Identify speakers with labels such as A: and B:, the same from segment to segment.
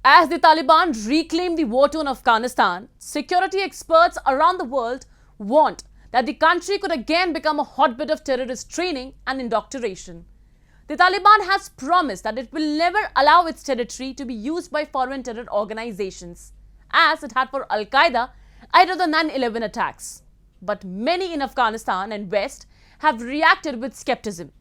A: As the Taliban reclaim the war-torn Afghanistan, security experts around the world warned that the country could again become a hotbed of terrorist training and indoctrination. The Taliban has promised that it will never allow its territory to be used by foreign terror organizations, as it had for Al-Qaeda ahead of the 9/11 attacks. But many in Afghanistan and West have reacted with skepticism.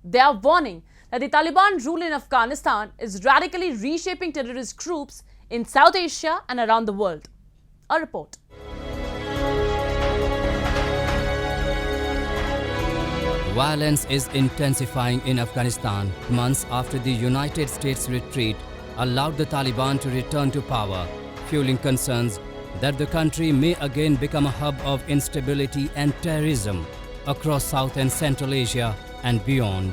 A: They are warning that the Taliban rule in Afghanistan is radically reshaping terrorist groups in South Asia and around the world. A report.
B: Violence is intensifying in Afghanistan months after the United States retreat allowed the Taliban to return to power, fueling concerns that the country may again become a hub of instability and terrorism across South and Central Asia and beyond.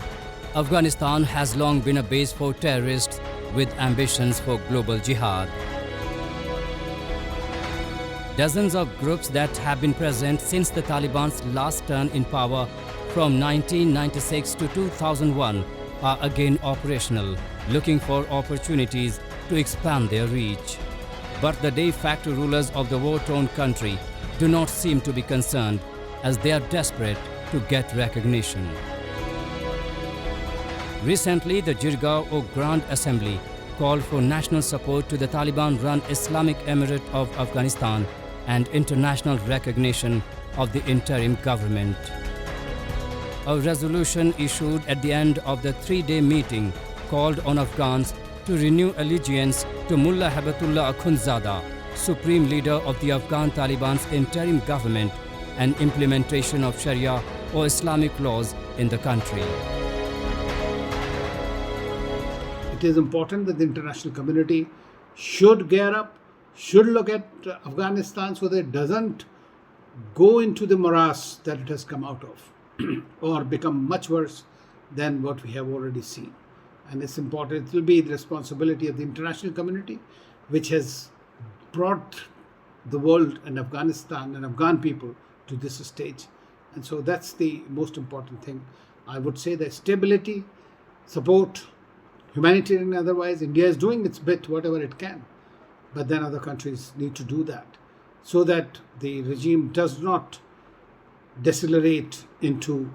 B: Afghanistan has long been a base for terrorists with ambitions for global jihad. Dozens of groups that have been present since the Taliban's last turn in power from 1996 to 2001 are again operational, looking for opportunities to expand their reach. But the de facto rulers of the war-torn country do not seem to be concerned, as they are desperate to get recognition. Recently, the Jirga or Grand Assembly called for national support to the Taliban-run Islamic Emirate of Afghanistan and international recognition of the interim government. A resolution issued at the end of the three-day meeting called on Afghans to renew allegiance to Mullah Habatullah Akhundzada, supreme leader of the Afghan Taliban's interim government, and implementation of Sharia or Islamic laws in the country.
C: It is important that the international community should gear up, should look at Afghanistan so that it doesn't go into the morass that it has come out of or become much worse than what we have already seen. And it's important, it will be the responsibility of the international community, which has brought the world and Afghanistan and Afghan people to this stage. And so that's the most important thing. I would say that stability, support, humanitarian and otherwise, India is doing its bit, whatever it can. But then other countries need to do that so that the regime does not decelerate into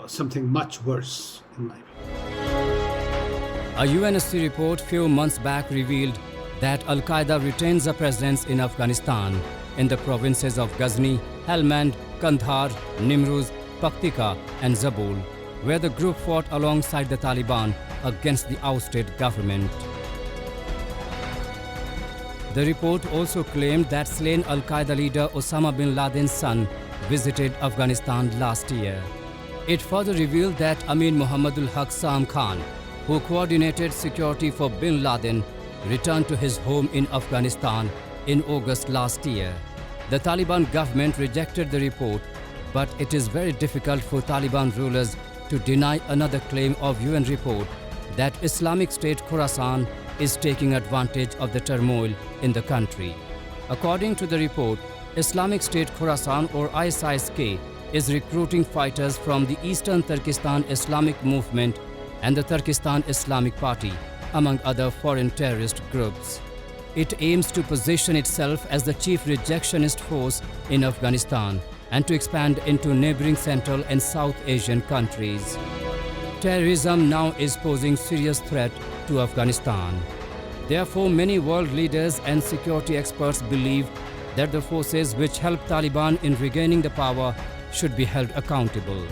C: something much worse, in my view.
B: A UNSC report few months back revealed that Al-Qaeda retains a presence in Afghanistan in the provinces of Ghazni, Helmand, Kandahar, Nimruz, Paktika and Zabul, where the group fought alongside the Taliban against the ousted government. The report also claimed that slain Al-Qaeda leader Osama bin Laden's son visited Afghanistan last year. It further revealed that Amin Muhammadul Haq Sam Khan, who coordinated security for bin Laden, returned to his home in Afghanistan in August last year. The Taliban government rejected the report, but it is very difficult for Taliban rulers to deny another claim of UN report that Islamic State Khorasan is taking advantage of the turmoil in the country. According to the report, Islamic State Khorasan or ISIS-K is recruiting fighters from the Eastern Turkestan Islamic Movement and the Turkestan Islamic Party, among other foreign terrorist groups. It aims to position itself as the chief rejectionist force in Afghanistan and to expand into neighboring Central and South Asian countries. Terrorism now is posing serious threat to Afghanistan. Therefore, many world leaders and security experts believe that the forces which helped Taliban in regaining the power should be held accountable.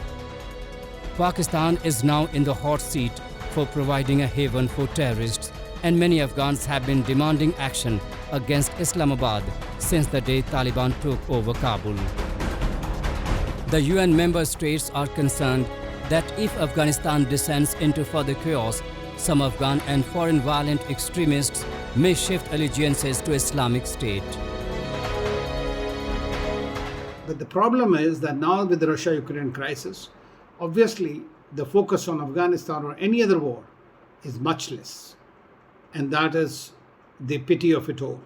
B: Pakistan is now in the hot seat for providing a haven for terrorists, and many Afghans have been demanding action against Islamabad since the day Taliban took over Kabul. The UN member states are concerned that if Afghanistan descends into further chaos, some Afghan and foreign violent extremists may shift allegiances to Islamic State.
C: But the problem is that now with the Russia-Ukraine crisis, obviously the focus on Afghanistan or any other war is much less. And that is the pity of it all.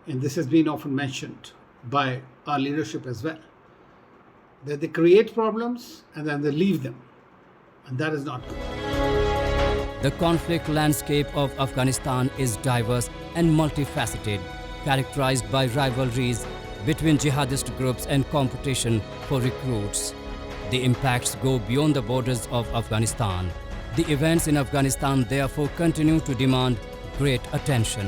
C: And this has been often mentioned by our leadership as well. That they create problems and then they leave them. And that is not good.
B: The conflict landscape of Afghanistan is diverse and multifaceted, characterized by rivalries between jihadist groups and competition for recruits. The impacts go beyond the borders of Afghanistan. The events in Afghanistan therefore continue to demand great attention.